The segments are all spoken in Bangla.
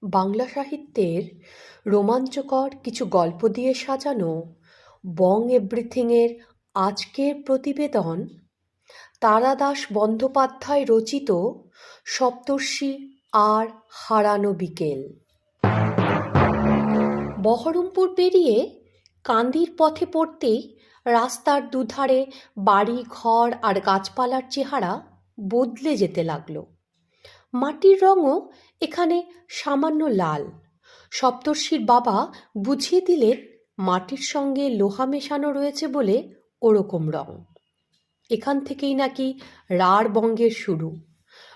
বাংলা সাহিত্যের রোমাঞ্চকর কিছু গল্প দিয়ে সাজানো বং এভরিথিংয়ের আজকের প্রতিবেদন তারাদাস বন্দ্যোপাধ্যায় রচিত সপ্তর্ষি আর হারানো বিকেল। বহরমপুর পেরিয়ে কান্দির পথে পড়তেই রাস্তার দুধারে বাড়ি ঘর আর গাছপালার চেহারা বদলে যেতে লাগলো। মাটির রঙও এখানে সামান্য লাল। সপ্তর্ষির বাবা বুঝিয়ে দিলেন মাটির সঙ্গে লোহা মেশানো রয়েছে বলে ওরকম রং। এখান থেকেই নাকি রাঢ় বঙ্গের শুরু।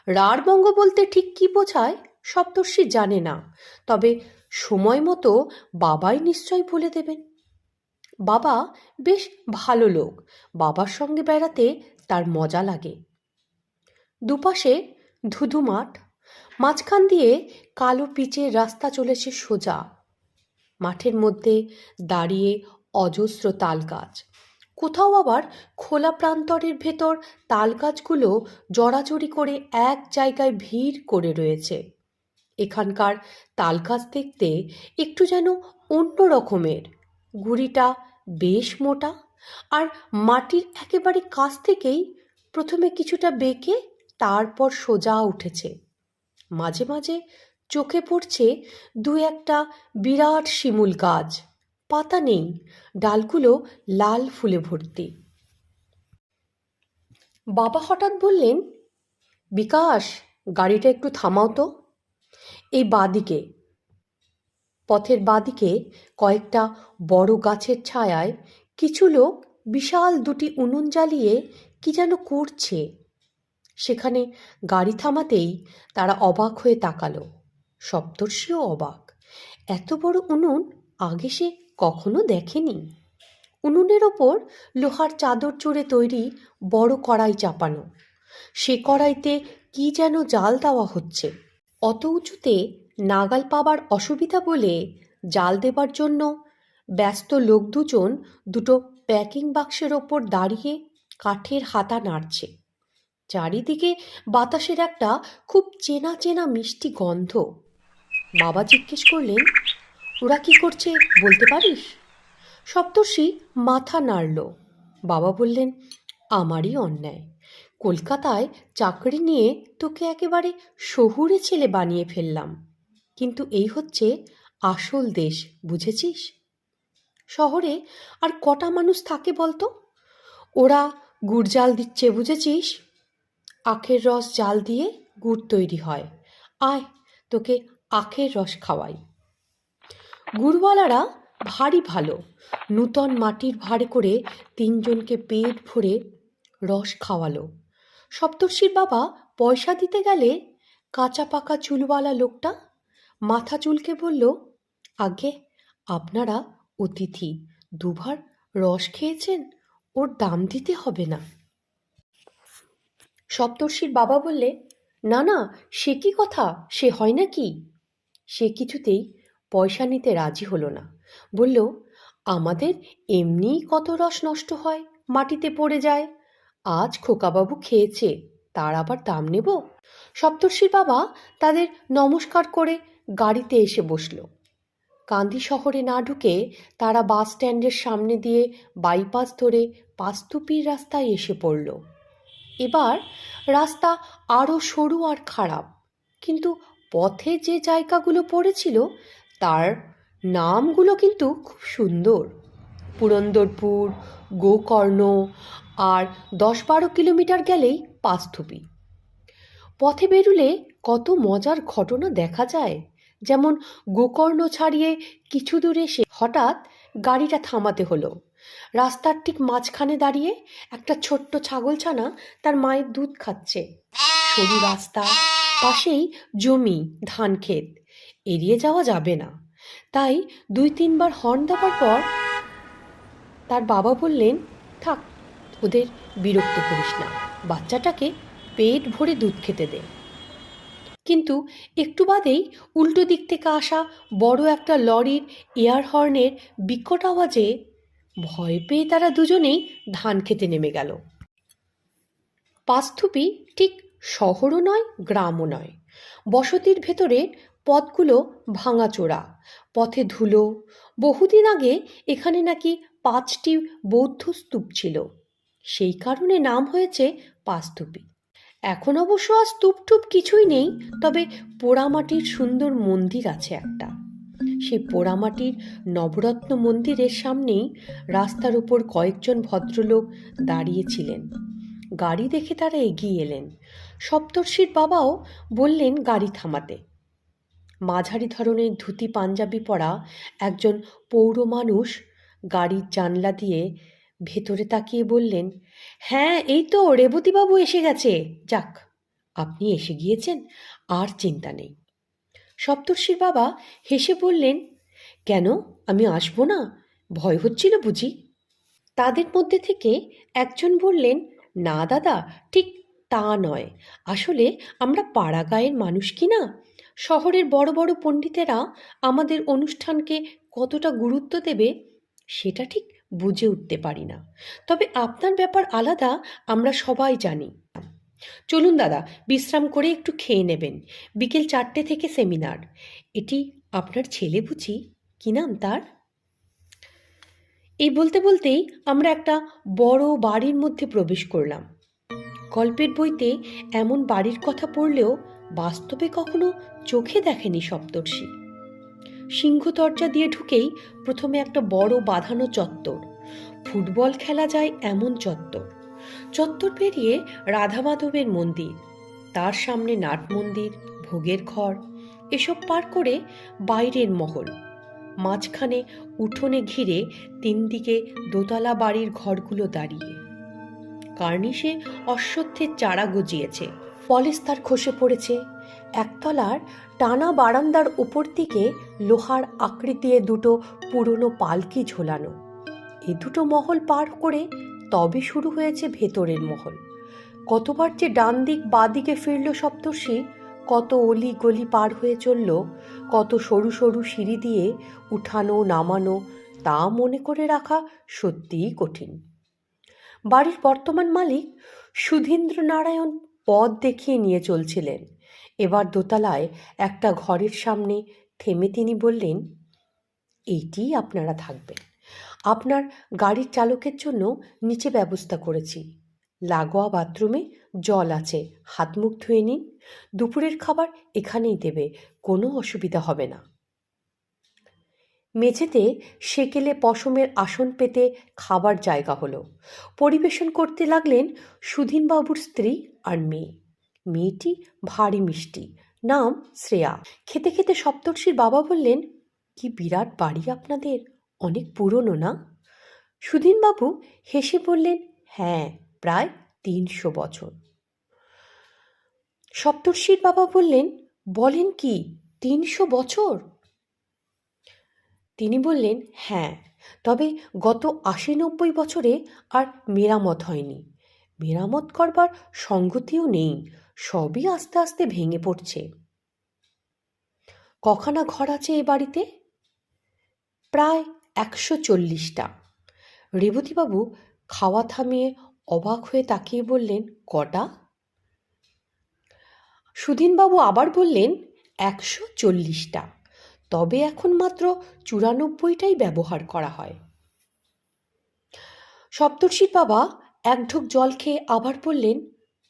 রাঢ় বঙ্গ বলতে ঠিক কী বোঝায় সপ্তর্ষি জানে না, তবে সময় মতো বাবাই নিশ্চয় বলে দেবেন। বাবা বেশ ভালো লোক, বাবার সঙ্গে বেড়াতে তার মজা লাগে। দুপাশে ধুধু মাঠ, মাঝখান দিয়ে কালো পিচের রাস্তা চলেছে সোজা। মাঠের মধ্যে দাঁড়িয়ে অজস্র তাল গাছ, কোথাও আবার খোলা প্রান্তরের ভেতর তাল গাছগুলো জড়াজড়ি করে এক জায়গায় ভিড় করে রয়েছে। এখানকার তাল গাছ দেখতে একটু যেন অন্য রকমের। গুঁড়িটা বেশ মোটা, আর মাটির একেবারে কাছ থেকেই প্রথমে কিছুটা বেঁকে তারপর সোজা উঠেছে। মাঝে মাঝে চোখে পড়ছে দু একটা বিরাট শিমুল গাছ, পাতা নেই, ডালগুলো লাল ফুলে ভর্তি। বাবা হঠাৎ বললেন, বিকাশ, গাড়িটা একটু থামাও তো। এই বাঁদিকে, পথের বাঁদিকে কয়েকটা বড় গাছের ছায়ায় কিছু লোক বিশাল দুটি উনুন জ্বালিয়ে কি যেন করছে। সেখানে গাড়ি থামাতেই তারা অবাক হয়ে তাকালো। সপ্তর্ষিও অবাক, এত বড় উনুন আগে সে কখনো দেখেনি। উনুনের ওপর লোহার চাদর চড়ে তৈরি বড় কড়াই চাপানো, সে কড়াইতে কি যেন জাল দেওয়া হচ্ছে। অত উঁচুতে নাগাল পাবার অসুবিধা বলে জাল দেবার জন্য ব্যস্ত লোক দুজন দুটো প্যাকিং বাক্সের ওপর দাঁড়িয়ে কাঠের হাতা নাড়ছে। চারিদিকে বাতাসের একটা খুব চেনা চেনা মিষ্টি গন্ধ। বাবা জিজ্ঞেস করলেন, ওরা কি করছে বলতে পারিস? সপ্তর্ষি মাথা নাড়ল। বাবা বললেন, আমারই অন্যায়। কলকাতায় চাকরি নিয়ে তোকে একেবারে শহুরে ছেলে বানিয়ে ফেললাম, কিন্তু এই হচ্ছে আসল দেশ, বুঝেছিস? শহরে আর কটা মানুষ থাকে বলতো? ওরা গুড় জাল দিচ্ছে, বুঝেছিস? আখের রস জাল দিয়ে গুড় তৈরি হয়। আয়, তোকে আখের রস খাওয়াই। গুড়ওয়ালারা ভারী ভালো। নূতন মাটির ভাঁড়ে করে তিনজনকে পেট ভরে রস খাওয়ালো। সপ্তর্ষির বাবা পয়সা দিতে গেলে কাঁচা পাকা চুলওয়ালা লোকটা মাথা চুলকে বলল, আগে আপনারা অতিথি, দুবার রস খেয়েছেন, ওর দাম দিতে হবে না। সপ্তর্ষির বাবা বললে, না না, সে কি কথা, সে হয় নাকি? সে কিছুতেই পয়সা নিতে রাজি হলো না। বলল, আমাদের এমনিই কত রস নষ্ট হয়, মাটিতে পড়ে যায়। আজ খোকাবাবু খেয়েছে, তার আবার দাম নেব? সপ্তর্ষির বাবা তাদের নমস্কার করে গাড়িতে এসে বসল। কান্দি শহরে না ঢুকে তারা বাস স্ট্যান্ডের সামনে দিয়ে বাইপাস ধরে পাস্তুপির রাস্তায় এসে পড়ল। এবার রাস্তা আরও সরু আর খারাপ, কিন্তু পথে যে জায়গাগুলো পড়েছিল তার নামগুলো কিন্তু খুব সুন্দর। পুরন্দরপুর, গোকর্ণ, আর 10-12 কিলোমিটার গেলেই পাস্তুপি। পথে বেরুলে কত মজার ঘটনা দেখা যায়। যেমন গোকর্ণ ছাড়িয়ে কিছু দূরে এসে হঠাৎ গাড়িটা থামাতে হলো। রাস্তার ঠিক মাঝখানে দাঁড়িয়ে একটা ছোট্ট ছাগলছানা তার মায়ের দুধ খাচ্ছে। সরু রাস্তা, পাশেই জমি, ধান ক্ষেত, এড়িয়ে যাওয়া যাবে না। তাই 2-3 বার হর্ন দেওয়ার পর তার বাবা বললেন, থাক, ওদের বিরক্ত করিস না, বাচ্চাটাকে পেট ভরে দুধ খেতে দে। কিন্তু একটু বাদেই উল্টো দিক থেকে আসা বড় একটা লরির এয়ার হর্নের বিকট আওয়াজে ভয় পেয়ে তারা দুজনেই ধান খেতে নেমে গেল। পাস্তুপি ঠিক শহরও নয়, গ্রামও নয়, বসতির ভেতরে পথগুলো ভাঙাচোরা, পথে ধুলো। বহুদিন আগে এখানে নাকি 5টি বৌদ্ধ স্তূপ ছিল, সেই কারণে নাম হয়েছে পাঁচস্তূপী। এখন অবশ্য আর স্তূপ টুপ কিছুই নেই, তবে পোড়ামাটির সুন্দর মন্দির আছে একটা। সেই পোড়ামাটির নবরত্ন মন্দিরের সামনেই রাস্তার ওপর কয়েকজন ভদ্রলোক দাঁড়িয়েছিলেন। গাড়ি দেখে তারা এগিয়ে এলেন। সপ্তর্ষির বাবাও বললেন গাড়ি থামাতে। মাঝারি ধরনের ধুতি পাঞ্জাবি পরা একজন পৌর মানুষ গাড়ির জানলা দিয়ে ভেতরে তাকিয়ে বললেন, হ্যাঁ এই তো রেবতীবাবু এসে গেছে। যাক, আপনি এসে গিয়েছেন, আর চিন্তা নেই। সপ্তর্ষির বাবা হেসে বললেন, কেন, আমি আসবো না? ভয় হচ্ছিল বুঝি? তাদের মধ্যে থেকে একজন বললেন, না দাদা, ঠিক তা নয়। আসলে আমরা পাড়া গাঁয়ের মানুষ কি না? শহরের বড় বড় পণ্ডিতেরা আমাদের অনুষ্ঠানকে কতটা গুরুত্ব দেবে সেটা ঠিক বুঝে উঠতে পারি না। তবে আপনার ব্যাপার আলাদা, আমরা সবাই জানি। চলুন দাদা, বিশ্রাম করে একটু খেয়ে নেবেন। বিকেল 4টে থেকে সেমিনার। এটি আপনার ছেলে বুঝি? কি নাম তার? এই বলতে বলতেই আমরা একটা বড় বাড়ির মধ্যে প্রবেশ করলাম। গল্পের বইতে এমন বাড়ির কথা পড়লেও বাস্তবে কখনো চোখে দেখেনি সপ্তর্ষি। সিংহ দরজা দিয়ে ঢুকেই প্রথমে একটা বড় বাঁধানো চত্বর, ফুটবল খেলা যায় এমন চত্বর। চত্বর পেরিয়ে রাধা মাধবের মন্দির, তার সামনে নাট মন্দির, ভোগের ঘর, এসব পার করে বাইরের মহল। মাঝখানে উঠোনে ঘিরে 3 দিকে দোতলা বাড়ির ঘরগুলো দাঁড়িয়ে। কার্নিশে অশ্বত্থের চারা গজিয়েছে, পলেস্তার খসে পড়েছে। একতলার টানা বারান্দার উপর দিকে লোহার আকৃতির দুটো পুরনো পালকি ঝোলানো। এ দুটো মহল পার করে তবে শুরু হয়েছে ভেতরের মহল। কতবার যে ডান দিক বাঁ দিকে ফিরল সপ্তর্ষি, কত অলি গলি পার হয়ে চলল, কত সরু সরু সিঁড়ি দিয়ে উঠানো নামানো, তা মনে করে রাখা সত্যিই কঠিন। বাড়ির বর্তমান মালিক সুধীন্দ্রনারায়ণ পথ দেখিয়ে নিয়ে চলছিলেন। এবার দোতলায় একটা ঘরের সামনে থেমে তিনি বললেন, এইটিই আপনারা থাকবেন। আপনার গাড়ির চালকের জন্য নিচে ব্যবস্থা করেছি। লাগোয়া বাথরুমে জল আছে, হাত মুখ ধুয়ে নিন। দুপুরের খাবার এখানেই দেবে, কোনো অসুবিধা হবে না। মেঝেতে সেকেলে পশমের আসন পেতে খাবার জায়গা হলো। পরিবেশন করতে লাগলেন সুধীনবাবুর স্ত্রী আর মেয়ে। মেয়েটি ভারী মিষ্টি, নাম শ্রেয়া। খেতে খেতে সপ্তর্ষির বাবা বললেন, কি বিরাট বাড়ি আপনাদের, অনেক পুরনো না? সুধীনবাবু হেসে বললেন, হ্যাঁ, প্রায় 300 বছর। সপ্তর্ষির বাবা বললেন, বলেন কি, 300 বছর? তিনি বললেন, হ্যাঁ, তবে গত 80-90 বছরে আর মেরামত হয়নি। মেরামত করবার সঙ্গতিও নেই, সবই আস্তে আস্তে ভেঙে পড়ছে। কখানা ঘর আছে এ বাড়িতে? প্রায় 140টা। রেবতীবাবু খাওয়া থামিয়ে অবাক হয়ে তাকিয়ে বললেন, কটা? সুধীনবাবু আবার বললেন, 140টা, তবে এখন মাত্র 94টাই ব্যবহার করা হয়। সপ্তর্ষির বাবা এক ঢোক জল খেয়ে আবার বললেন,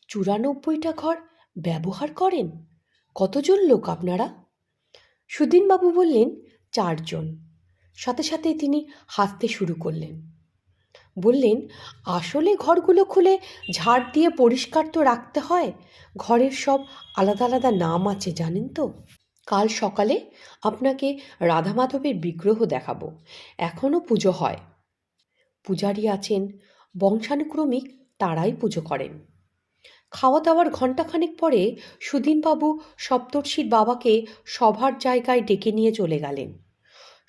94টা ঘর ব্যবহার করেন? কতজন লোক আপনারা? সুধীনবাবু বললেন, 4 জন। সাথে সাথে তিনি হাসতে শুরু করলেন। বললেন, আসলে ঘরগুলো খুলে ঝাড় দিয়ে পরিষ্কার তো রাখতে হয়। ঘরের সব আলাদা আলাদা নাম আছে জানেন তো। কাল সকালে আপনাকে রাধা মাধবের বিগ্রহ দেখাবো, এখনও পুজো হয়। পূজারী আছেন, বংশানুক্রমিক তারাই পুজো করেন। খাওয়া দাওয়ার ঘণ্টাখানেক পরে সুধীনবাবু সপ্তর্ষির বাবাকে সভার জায়গায় ডেকে নিয়ে চলে গেলেন।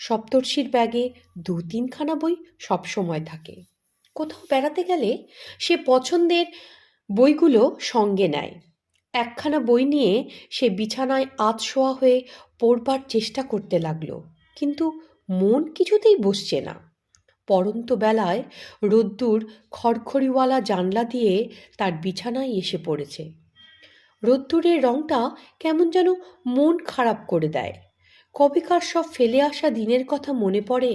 সপ্তর্ষির ব্যাগে 2-3খানা বই সবসময় থাকে। কোথাও বেড়াতে গেলে সে পছন্দের বইগুলো সঙ্গে নেয়। একখানা বই নিয়ে সে বিছানায় আধশোয়া হয়ে পড়বার চেষ্টা করতে লাগলো, কিন্তু মন কিছুতেই বসছে না। পড়ন্ত বেলায় রোদ্দুর খড়খড়িওয়ালা জানলা দিয়ে তার বিছানায় এসে পড়েছে। রোদ্দুরের রংটা কেমন যেন মন খারাপ করে দেয়। কবেকার সব ফেলে আসা দিনের কথা মনে পড়ে,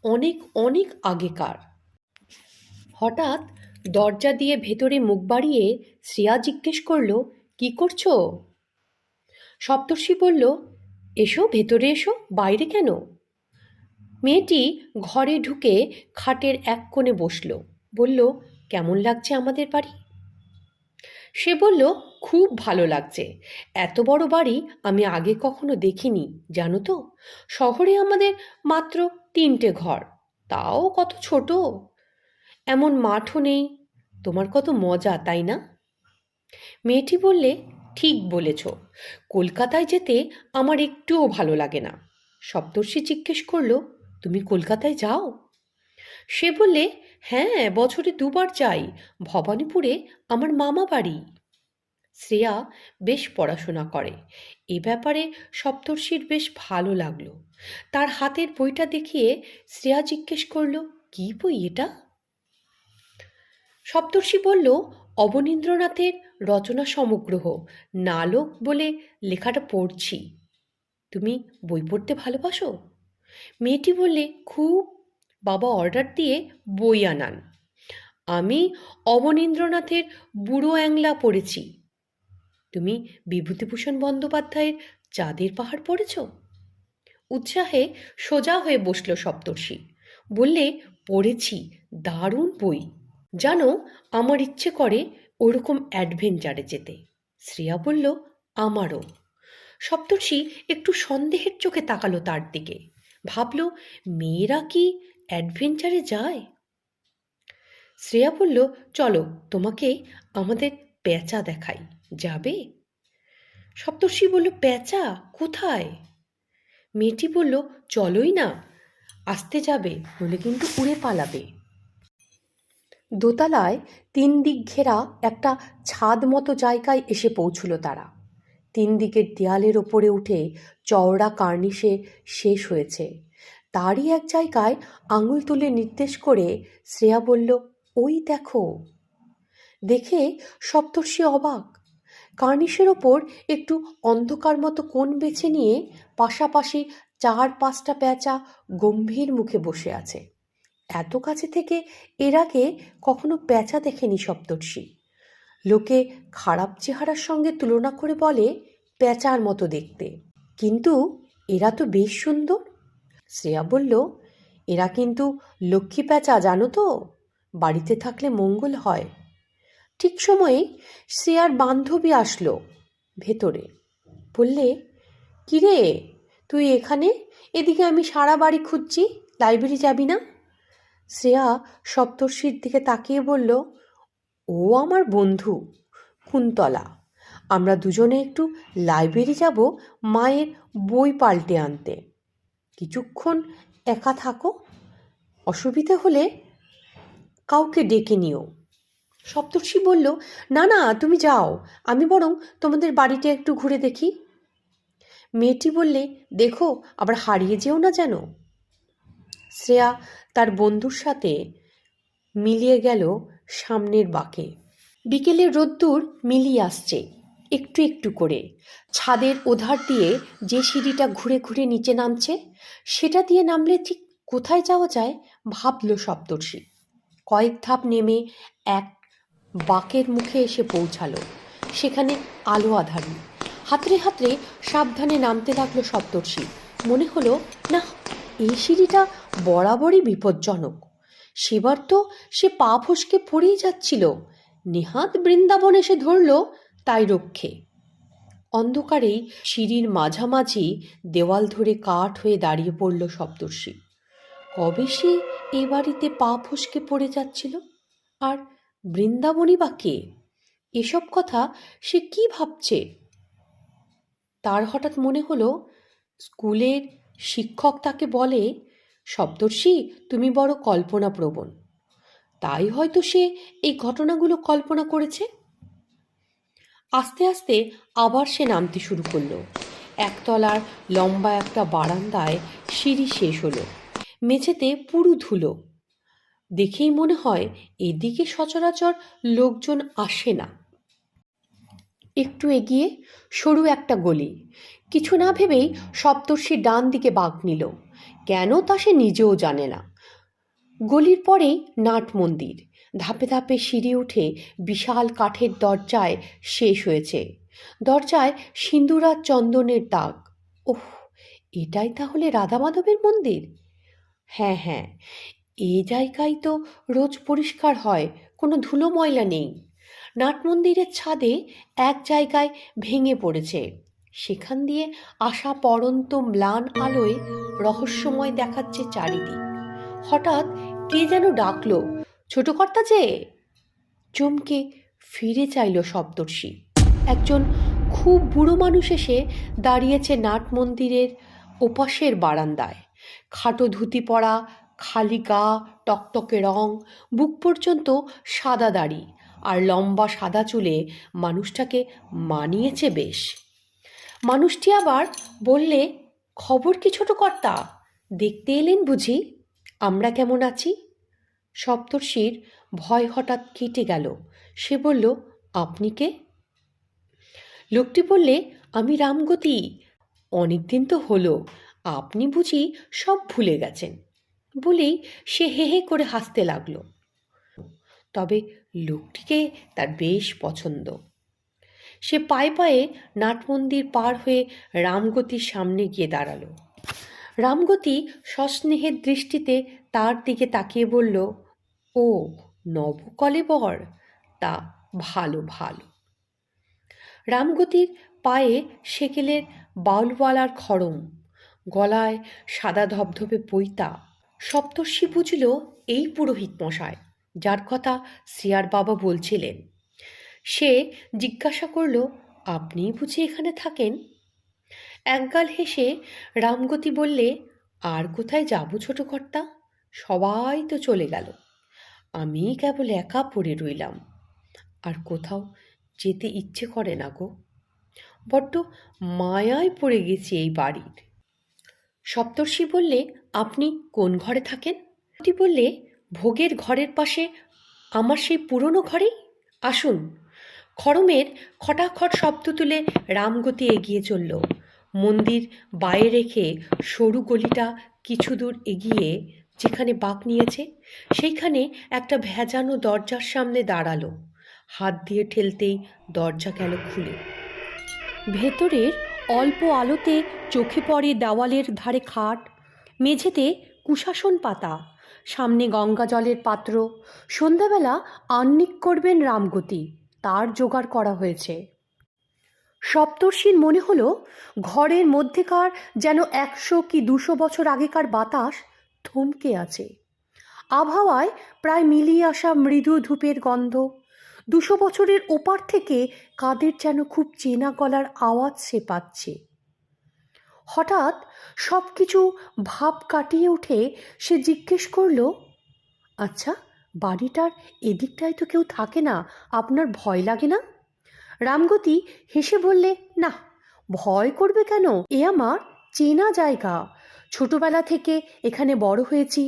অনেক অনেক আগেকার। হঠাৎ দরজা দিয়ে ভেতরে মুখ বাড়িয়ে শ্রেয়া জিজ্ঞেস করলো, কি করছো? সপ্তর্ষি বলল, এসো ভেতরে এসো, বাইরে কেন? মেয়েটি ঘরে ঢুকে খাটের এক কোণে বসল, বলল, কেমন লাগছে আমাদের বাড়ি? সে বলল, খুব ভালো লাগছে। এত বড় বাড়ি আমি আগে কখনো দেখিনি, জানো তো। শহরে আমাদের মাত্র 3টে ঘর, তাও কত ছোট। এমন মাঠও নেই। তোমার কত মজা, তাই না? মেয়েটি বললে, ঠিক বলেছ, কলকাতায় যেতে আমার একটুও ভালো লাগে না। সপ্তর্ষি জিজ্ঞেস করলো, তুমি কলকাতায় যাও? সে বললে, হ্যাঁ, বছরে 2বার যাই। ভবানীপুরে আমার মামা বাড়ি। শ্রেয়া বেশ পড়াশোনা করে, এ ব্যাপারে সপ্তর্ষির বেশ ভালো লাগলো। তার হাতের বইটা দেখিয়ে শ্রেয়া জিজ্ঞেস করলো, কি বই এটা? সপ্তর্ষি বলল, অবনীন্দ্রনাথের রচনা সমগ্রহ, নালক বলে লেখাটা পড়ছি। তুমি বই পড়তে ভালোবাসো? মেয়েটি বললে, খুব। বাবা অর্ডার দিয়ে বই আনান। আমি অবনীন্দ্রনাথের বুড়ো অ্যাংলা পড়েছি। তুমি বিভূতিভূষণ বন্দ্যোপাধ্যায়ের চাঁদের পাহাড় পড়েছ? উৎসাহে সোজা হয়ে বসল সপ্তর্ষি, বললে, পড়েছি, দারুণ বই। জানো, আমার ইচ্ছে করে ওরকম অ্যাডভেঞ্চারে যেতে। শ্রেয়া বলল, আমারও। সপ্তর্ষি একটু সন্দেহের চোখে তাকালো তার দিকে, ভাবল, মেয়েরা কি অ্যাডভেঞ্চারে যায়? শ্রেয়া বলল, চলো, তোমাকে আমাদের প্যাঁচা দেখাই, যাবে? সপ্তর্ষি বলল, প্যাঁচা কোথায়? মেয়েটি বলল, চলোই না, আসতে যাবে, নইলে কিন্তু উড়ে পালাবে। দোতলায় 3 দিক ঘেরা একটা ছাদ মতো জায়গায় এসে পৌঁছল তারা। 3 দিকের দেয়ালের ওপরে উঠে চওড়া কার্নিশে শেষ হয়েছে। তারই এক জায়গায় আঙুল তুলে নির্দেশ করে শ্রেয়া বলল, ওই দেখো। দেখে সপ্তর্ষি অবাক। কার্নিশের ওপর একটু অন্ধকার মতো কোণ বেছে নিয়ে পাশাপাশি 4-5টা প্যাঁচা গম্ভীর মুখে বসে আছে। এত কাছে থেকে এর আগে কখনো প্যাঁচা দেখেনি সপ্তর্ষি। লোকে খারাপ চেহারার সঙ্গে তুলনা করে বলে, প্যাঁচার মতো দেখতে, কিন্তু এরা তো বেশ সুন্দর। শ্রেয়া বলল, এরা কিন্তু লক্ষ্মী প্যাঁচা, জানো তো, বাড়িতে থাকলে মঙ্গল হয়। ঠিক সময়ে শ্রেয়ার বান্ধবী আসলো ভেতরে, বললে, কিরে তুই এখানে? এদিকে আমি সারা বাড়ি খুঁজছি, লাইব্রেরি যাবি না? শ্রেয়া সপ্তর্ষির দিকে তাকিয়ে বলল, ও আমার বন্ধু কুন্তলা, আমরা দুজনে একটু লাইব্রেরি যাব মায়ের বই পাল্টে আনতে। কিছুক্ষণ একা থাকো, অসুবিধে হলে কাউকে ডেকে নিও। সপ্তর্ষি বলল, না না, তুমি যাও, আমি বরং তোমাদের বাড়িটা একটু ঘুরে দেখি। মেয়েটি বললে, দেখো আবার হারিয়ে যেও না যেন। শ্রেয়া তার বন্ধুর সাথে মিলিয়ে গেল সামনের বাঁকে। বিকেলের রোদ্দুর মিলিয়ে আসছে একটু একটু করে। ছাদের ওধার দিয়ে যে সিঁড়িটা ঘুরে ঘুরে নিচে নামছে, সেটা দিয়ে নামলে ঠিক কোথায় যাওয়া যায় ভাবল সপ্তর্ষি। কয়েক ধাপ নেমে এক বাঁকের মুখে এসে পৌঁছালো। সেখানে আলো আঁধারি। হাতড়ে হাতড়ে সাবধানে নামতে লাগলো সপ্তর্ষি। মনে হলো, না, এই সিঁড়িটা বরাবরই বিপজ্জনক। সেবার তো সে পা ফসকে পড়েই যাচ্ছিল, নেহাত বৃন্দাবন এসে ধরল তাই রক্ষে। অন্ধকারেই সিঁড়ির মাঝামাঝি দেওয়াল ধরে কাঠ হয়ে দাঁড়িয়ে পড়ল সপ্তর্ষি। কবে সে এ বাড়িতে পা ফসকে পড়ে যাচ্ছিল, আর বৃন্দাবনই বা কে? এসব কথা সে কি ভাবছে? তার হঠাৎ মনে হলো, স্কুলের শিক্ষক তাকে বলে, সপ্তর্ষি তুমি বড় কল্পনাপ্রবণ। তাই হয়তো সে এই ঘটনাগুলো কল্পনা করেছে। আস্তে আস্তে আবার সে নামতে শুরু করলো। একতলার লম্বা একটা বারান্দায় সিঁড়ি শেষ হলো। মেঝেতে পুরু ধুলো। দেখেই মনে হয় এদিকে সচরাচর লোকজন আসে না। একটু এগিয়ে সরু একটা গলি। কিছু না ভেবেই সপ্তর্ষি ডান দিকে বাঁক নিল, কেন তা সে নিজেও জানে না। গলির পরেই নাট মন্দির। ধাপে ধাপে সিঁড়ি উঠে বিশাল কাঠের দরজায় শেষ হয়েছে। দরজায় সিন্দুর আর চন্দনের দাগ। ওহ, এটাই তাহলে রাধা মাধবের মন্দির। হ্যাঁ হ্যাঁ, এই জায়গায় তো রোজ পরিষ্কার হয়, কোনো ধুলো ময়লা নেই। নাট মন্দিরের ছাদে এক জায়গায় ভেঙে পড়েছে, সেখান দিয়ে আসা পড়ন্ত ম্লান আলোয় রহস্যময় দেখাচ্ছে চারিদিক। হঠাৎ কে যেন ডাকলো, ছোট কর্তা যে। চমকে ফিরে চাইল সপ্তর্ষি। একজন খুব বুড়ো মানুষ এসে দাঁড়িয়েছে নাট মন্দিরের ওপাশের বারান্দায়। খাটো ধুতি পরা, খালি গা, টকটকে রং, বুক পর্যন্ত সাদা দাড়ি আর লম্বা সাদা চুলে মানুষটাকে মানিয়েছে বেশ। মানুষটি আবার বললে, খবর কি ছোট কর্তা, দেখতে এলেন বুঝি আমরা কেমন আছি? সপ্তর্ষির ভয় হঠাৎ কেটে গেল। সে বলল, আপনি কে? লোকটি বললে, আমি রামগতি। অনেক দিন তো হলো, আপনি বুঝি সব ভুলে গেছেন। বলেই সে হে হে করে হাসতে লাগলো। তবে লোকটিকে তার বেশ পছন্দ। সে পায়ে পায়ে নাটমন্দির পার হয়ে রামগতির সামনে গিয়ে দাঁড়ালো। রামগতি সস্নেহের দৃষ্টিতে তার দিকে তাকিয়ে বলল, ও নবকলেবর, তা ভালো ভালো। রামগতির পায়ে সেকেলের বাউলওয়ালার খড়ম, গলায় সাদা ধবধবে পৈতা। সপ্তর্ষি বুঝল এই পুরোহিত মশাই, যার কথা শ্রিয়ার বাবা বলছিলেন। সে জিজ্ঞাসা করল, আপনি বুঝি এখানে থাকেন? একগাল হেসে রামগতি বললে, আর কোথায় যাব ছোট কর্তা, সবাই তো চলে গেল, আমি কেবল একা পড়ে রইলাম। আর কোথাও যেতে ইচ্ছে করে না গো, বড্ড মায়ায় পড়ে গেছি এই বাড়ির। সপ্তর্ষি বললে, আপনি কোন ঘরে থাকেন? বললে, ভোগের ঘরের পাশে আমার সেই পুরনো ঘরেই, আসুন। খড়মের খটাখট শব্দ তুলে রামগতি এগিয়ে চলল। মন্দির বায়ে রেখে সরু গলিটা কিছু দূর এগিয়ে যেখানে বাঁক নিয়েছে, সেইখানে একটা ভেজানো দরজার সামনে দাঁড়ালো। হাত দিয়ে ঠেলতেই দরজা গেল খুলে। ভেতরের অল্প আলোতে চোখে পড়ে দেওয়ালের ধারে খাট, মেঝেতে কুশাসন পাতা, সামনে গঙ্গা জলের পাত্র। সন্ধ্যাবেলা আহ্নিক করবেন রামগতি, তার জোগাড় করা হয়েছে। সপ্তর্ষির মনে হলো ঘরের মধ্যেকার যেন 100 কি 200 বছর আগেকার বাতাস থমকে আছে। আবহাওয়ায় প্রায় মিলিয়ে আসা মৃদু ধূপের গন্ধ। 200 বছরের ওপার থেকে কাদের যেন খুব চেনা গলার আওয়াজ সে পাচ্ছে। হঠাৎ সব কিছু ভাব কাটিয়ে উঠে সে জিজ্ঞেস করল, আচ্ছা, বাড়িটার এদিকটায় তো কেউ থাকে না, আপনার ভয় লাগে না? রামগতি হেসে বললে, না, ভয় করবে কেন, এ আমার চেনা জায়গা, ছোটবেলা থেকে এখানে বড় হয়েছি।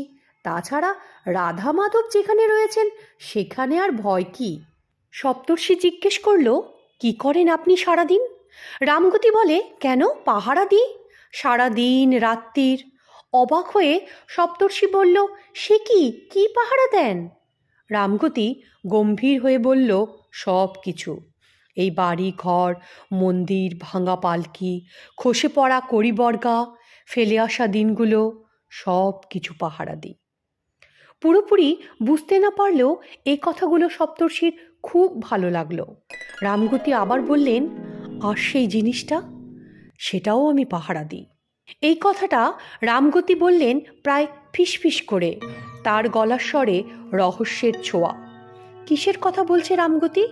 তাছাড়া রাধা মাধব যেখানে রয়েছেন সেখানে আর ভয় কি? সপ্তর্ষি জিজ্ঞেস করল, কি করেন আপনি সারাদিন? রামগতি বলে, কেন, পাহারা দিই সারাদিন রাত্রির। অবাক হয়ে সপ্তর্ষি বলল, সে কি, কি পাহারা দেন? রামগতি গম্ভীর হয়ে বলল, সব কিছু। এই বাড়ি ঘর, মন্দির, ভাঙা পালকি, খসে পড়া কড়িবর্গা, ফেলে আসা দিনগুলো, সব কিছু পাহারা দিই। পুরোপুরি বুঝতে না পারলেও এই কথাগুলো সপ্তর্ষির খুব ভালো লাগলো। রামগতি আবার বললেন, আর সেই জিনিসটা, সেটাও আমি পাহারা দিই। এই কথাটা রামগতি বললেন প্রায় ফিসফিস করে, তার গলার স্বরে রহস্যের ছোঁয়া। কিসের কথা বলছে রামগতি?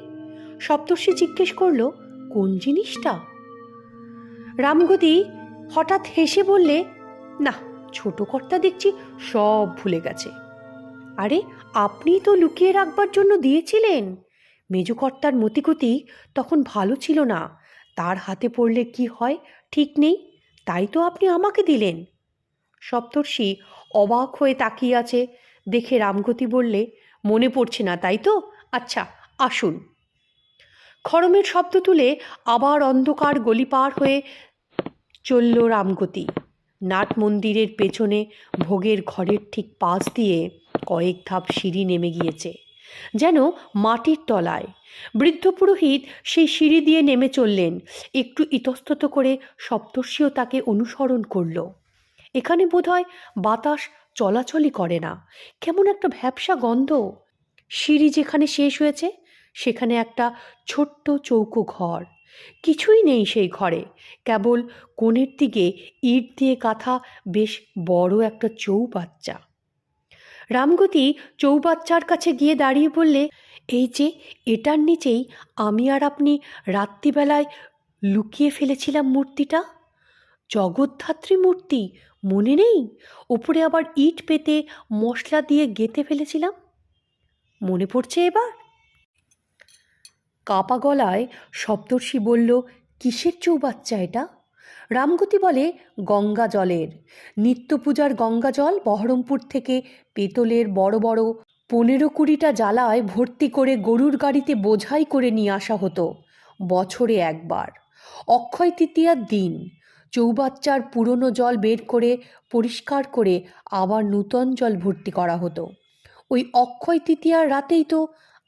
সপ্তর্ষি জিজ্ঞেস করল, কোন জিনিসটা? রামগতি হঠাৎ হেসে বললে, না, ছোট কর্তা দেখছি সব ভুলে গেছে। আরে, আপনি তো লুকিয়ে রাখবার জন্য দিয়েছিলেন। মেজকর্তার মতিগতি তখন ভালো ছিল না, তার হাতে পড়লে কি হয় ঠিক নেই, তাই তো আপনি আমাকে দিলেন। সপ্তর্ষি অবাক হয়ে তাকিয়ে আছে দেখে রামগতি বললে, মনে পড়ছে না তাই তো, আচ্ছা আসুন। খড়মের শব্দ তুলে আবার অন্ধকার গলি পার হয়ে চলল রামগতি। নাট মন্দিরের পেছনে ভোগের ঘরের ঠিক পাশ দিয়ে কয়েক ধাপ সিঁড়ি নেমে গিয়েছে, যেন মাটির তলায়। বৃদ্ধ পুরোহিত সেই সিঁড়ি দিয়ে নেমে চললেন। একটু ইতস্তত করে সপ্তর্ষিও তাকে অনুসরণ করল। এখানে বোধহয় বাতাস চলাচলই করে না, কেমন একটা ভ্যাপসা গন্ধ। সিঁড়ি যেখানে শেষ হয়েছে সেখানে একটা ছোট্ট চৌকো ঘর। কিছুই নেই সেই ঘরে, কেবল কোণের দিকে ইট দিয়ে গাঁথা বেশ বড় একটা চৌবাচ্চা। রামগতি চৌবাচ্চার কাছে গিয়ে দাঁড়িয়ে বললে, এই যে এটার নিচেই আমি আর আপনি রাত্রিবেলায় লুকিয়ে ফেলেছিলাম মূর্তিটা, জগদ্ধাত্রী মূর্তি, মনে নেই? ওপরে আবার ইট পেতে মশলা দিয়ে গেঁথে ফেলেছিলাম, মনে পড়ছে এবার? কাপা গলায় সপ্তর্ষি বলল, কিসের চৌবাচ্চা এটা? রামগতি বলে, গঙ্গা জলের। নিত্য পূজার গঙ্গা জল বহরমপুর থেকে পেতলের বড় বড় 15-20টা জালায় ভর্তি করে গরুর গাড়িতে বোঝাই করে নিয়ে আসা হতো বছরে একবার, অক্ষয় তৃতীয়ার দিন। চৌবাচ্চার পুরনো জল বের করে পরিষ্কার করে আবার নূতন জল ভর্তি করা হতো। ওই অক্ষয় তৃতীয়ার রাতেই তো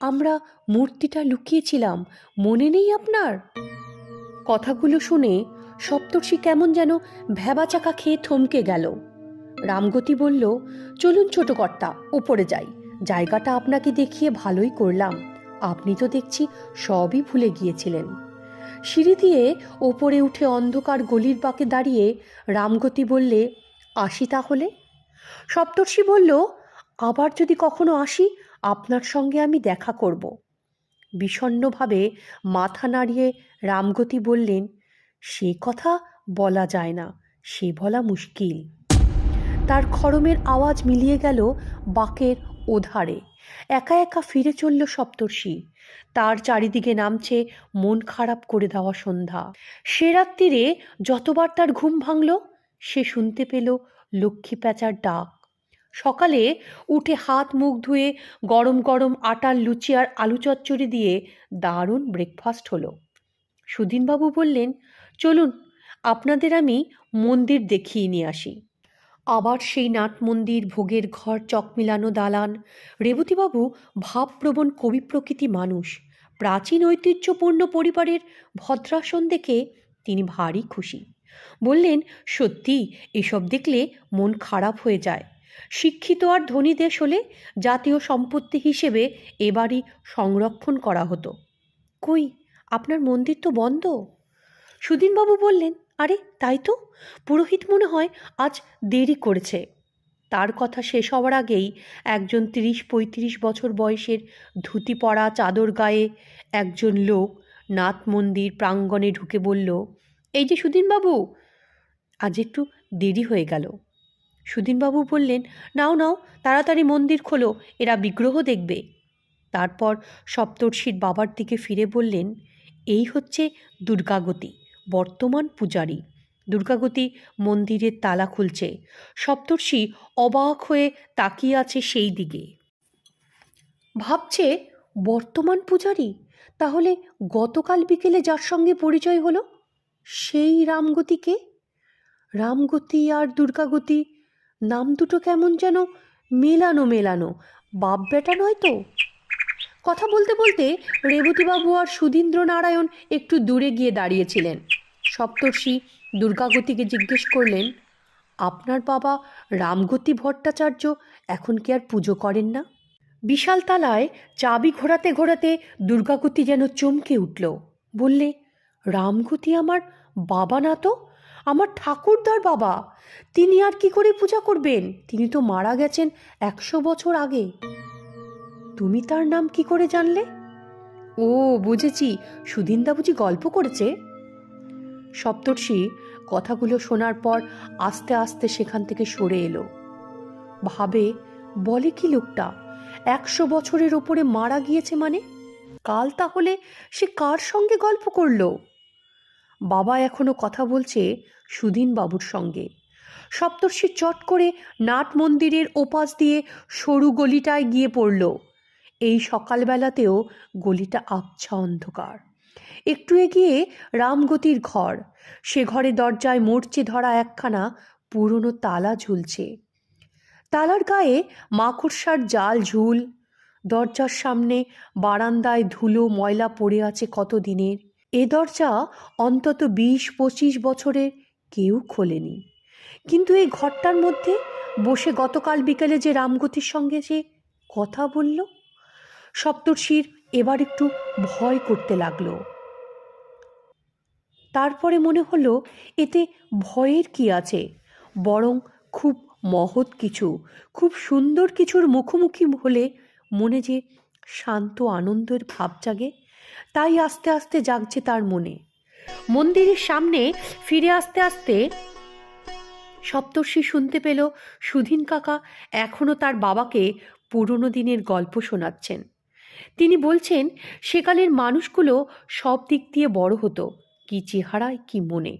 আমরা মূর্তিটা লুকিয়েছিলাম, মনে নেই আপনার? কথাগুলো শুনে সপ্তর্ষি কেমন যেন ভ্যাবাচাকা খেয়ে থমকে গেল। রামগতি বলল, চলুন ছোট কর্তা, ওপরে যাই। জায়গাটা আপনাকে দেখিয়ে ভালোই করলাম, আপনি তো দেখছি সবই ভুলে গিয়েছিলেন। সিঁড়ি দিয়ে ওপরে উঠে অন্ধকার গলির বাঁকে দাঁড়িয়ে রামগতি বললে, আসি তাহলে? সপ্তর্ষি বলল, আবার যদি কখনো আসি আপনার সঙ্গে আমি দেখা করব। বিষণ্ণভাবে মাথা নাড়িয়ে রামগতি বললেন, সে কথা বলা যায় না, সে বলা মুশকিল। তার খড়মের আওয়াজ মিলিয়ে গেল বাঁকের ওধারে। একা একা ফিরে চলল সপ্তর্ষি। তার চারিদিকে নামছে মন খারাপ করে দেওয়া সন্ধ্যা। সে রাত্রিরে যতবার তার ঘুম ভাঙল, সে শুনতে পেল লক্ষ্মী প্যাঁচার ডাক। সকালে উঠে হাত মুখ ধুয়ে গরম গরম আটার লুচি আর আলু চচ্চড়ি দিয়ে দারুণ ব্রেকফাস্ট হলো। সুধীনবাবু বললেন, চলুন আপনাদের আমি মন্দির দেখিয়ে নিয়ে আসি। আবার সেই নাট মন্দির, ভোগের ঘর, চক মিলানো দালান। রেবতীবাবু ভাবপ্রবণ কবি প্রকৃতি মানুষ। প্রাচীন ঐতিহ্যপূর্ণ পরিবারের ভদ্রাসন দেখে তিনি ভারী খুশি। বললেন, সত্যি এসব দেখলে মন খারাপ হয়ে যায়। শিক্ষিত আর ধনী দেশ হলে জাতীয় সম্পত্তি হিসেবে এবারই সংরক্ষণ করা হতো। কই, আপনার মন্দির তো বন্ধ। সুধীনবাবু বললেন, আরে তাই তো, পুরোহিত মনে হয় আজ দেরি করেছে। তার কথা শেষ হওয়ার আগেই একজন 30-35 বছর বয়সের ধুতি পরা চাদর গায়ে একজন লোক নাথ মন্দির প্রাঙ্গণে ঢুকে বলল, এই যে সুধীনবাবু, আজ একটু দেরি হয়ে গেল। সুধীনবাবু বললেন, নাও নাও, তাড়াতাড়ি মন্দির খোলো, এরা বিগ্রহ দেখবে। তারপর সপ্তর্ষির বাবার দিকে ফিরে বললেন, এই হচ্ছে দুর্গাগতি, বর্তমান পূজারী। দুর্গাগতি মন্দিরের তালা খুলছে। সপ্তর্ষি অবাক হয়ে তাকিয়ে আছে সেই দিকে। ভাবছে, বর্তমান পূজারী? তাহলে গতকাল বিকেলে যার সঙ্গে পরিচয় হলো সেই রামগতিকে? রামগতি আর দুর্গাগতি নাম দুটো কেমন যেন মেলানো মেলানো, বাপ বেটা নয় তো? কথা বলতে বলতে রেবতীবাবু আর সুধীন্দ্রনারায়ণ একটু দূরে গিয়ে দাঁড়িয়েছিলেন। সপ্তর্ষি দুর্গাগতিকে জিজ্ঞেস করলেন, আপনার বাবা রামগতি ভট্টাচার্য এখন কি আর পুজো করেন না? বিশাল তালায় চাবি ঘোরাতে ঘোরাতে দুর্গাগতি যেন চমকে উঠল। বললে, রামগতি আমার বাবা না তো, আমার ঠাকুরদার বাবা। তিনি আর কি করে পূজা করবেন? তিনি তো মারা গেছেন 100 বছর আগে। তুমি তার নাম কি করে জানলে? ও বুঝেছি, সুধীনদা বুঝি গল্প করেছে। সপ্তর্ষি কথাগুলো শোনার পর আস্তে আস্তে সেখান থেকে সরে এলো। ভাবে, বলে কি লোকটা, 100 বছরের ওপরে মারা গিয়েছে মানে? কাল তাহলে সে কার সঙ্গে গল্প করলো? বাবা এখনো কথা বলছে সুধীনবাবুর সঙ্গে। সপ্তর্ষি চট করে নাট মন্দিরের ওপাশ দিয়ে সরু গলিটায় গিয়ে পড়ল। এই সকালবেলাতেও গলিটা আবছা অন্ধকার। একটু এগিয়ে রামগতির ঘর। সে ঘরে দরজায় মরচে ধরা একখানা পুরনো তালা ঝুলছে। তালার গায়ে মাকড়সার জাল ঝুল। দরজার সামনে বারান্দায় ধুলো ময়লা পড়ে আছে কত দিনের। এ দরজা অন্তত 20-25 বছরের কেউ খোলেনি। কিন্তু এই ঘরটার মধ্যে বসে গতকাল বিকেলে যে রামগতির সঙ্গে যে কথা বলল, সপ্তর্ষির এবার একটু ভয় করতে লাগলো। তারপরে মনে হলো এতে ভয়ের কি আছে, বরং খুব মহৎ কিছু, খুব সুন্দর কিছুর মুখোমুখি হলে মনে যে শান্ত আনন্দের ভাব জাগে, তাই আস্তে আস্তে জাগছে তার মনে। মন্দিরের সামনে ফিরে আসতে আসতে সপ্তর্ষি শুনতে পেল সুধীন কাকা এখনো তার বাবাকে পুরনো দিনের গল্প শোনাচ্ছেন। তিনি বলছেন সেকালের মানুষগুলো সব দিক দিয়ে বড় হতো, কি চেহারায় কি মনে।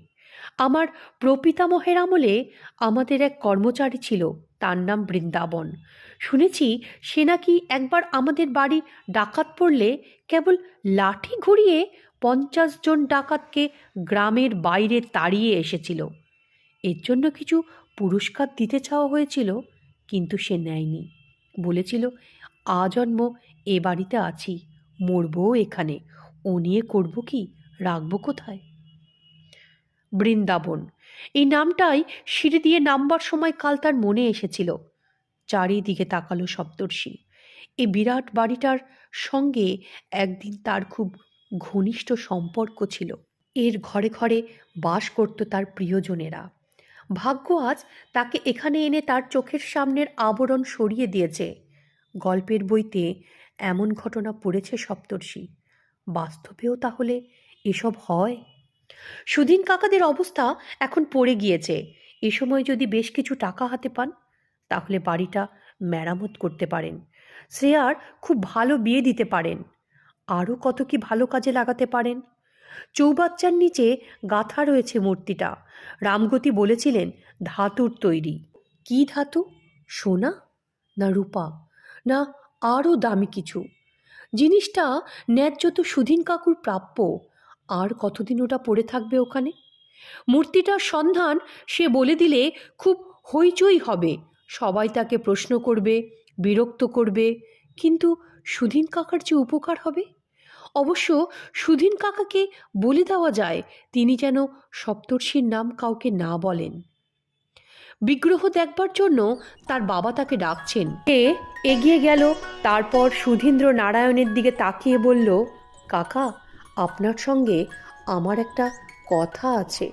আমার প্রপিতামহের আমলে আমাদের এক কর্মচারী ছিল, তার নাম বৃন্দাবন। শুনেছি সে নাকি একবার আমাদের বাড়ি ডাকাত পড়লে কেবল লাঠি ঘুরিয়ে 50 জন ডাকাতকে গ্রামের বাইরে তাড়িয়ে এসেছিল। এর জন্য কিছু পুরস্কার দিতে চাওয়া হয়েছিল, কিন্তু সে নেয়নি। বলেছিল আজন্ম এ বাড়িতে আছি, মরবও এখানে, ও নিয়ে করব কি, রাখবো কোথায়। বৃন্দাবন এই নামটাই সিঁড়ি দিয়ে নামবার সময় কাল তার মনে এসেছিল। চারিদিকে তাকালো সপ্তর্ষি। এই বিরাট বাড়িটার সঙ্গে একদিন তার খুব ঘনিষ্ঠ সম্পর্ক ছিল। এর ঘরে ঘরে বাস করত তার প্রিয়জনেরা। ভাগ্য আজ তাকে এখানে এনে তার চোখের সামনের আবরণ সরিয়ে দিয়েছে। গল্পের বইতে এমন ঘটনা পড়েছে সপ্তর্ষি, বাস্তবেও তাহলে এসব হয়? সুধীন কাকাদের অবস্থা এখন পড়ে গিয়েছে। এ সময় যদি বেশ কিছু টাকা হাতে পান, তাহলে বাড়িটা মেরামত করতে পারেন। শ্রেয়ার খুব ভালো বিয়ে দিতে পারেন। আরও কত কি ভালো কাজে লাগাতে পারেন। চৌবাচ্চার নিচে গাঁথা রয়েছে মূর্তিটা। রামগতি বলেছিলেন ধাতুর তৈরি। কি ধাতু? সোনা না রূপা না আরও দামি কিছু? জিনিসটা ন্যায্য তো সুধীন কাকুর প্রাপ্য। আর কতদিন ওটা পড়ে থাকবে ওখানে? মূর্তিটার সন্ধান সে বলে দিলে খুব হইচই হবে, সবাই তাকে প্রশ্ন করবে, বিরক্ত করবে। কিন্তু সুধীন কাকার যে উপকার হবে। অবশ্য সুধীন কাকাকে বলে দেওয়া যায় তিনি যেন সপ্তর্ষির নাম কাউকে না বলেন। বিগ্রহ দেখবার জন্য তার বাবা তাকে ডাকছেন। এ এগিয়ে গেল, তারপর সুধীন্দ্র নারায়ণের দিকে তাকিয়ে বলল, কাকা, আপনার সঙ্গে আমার একটা কথা আছে।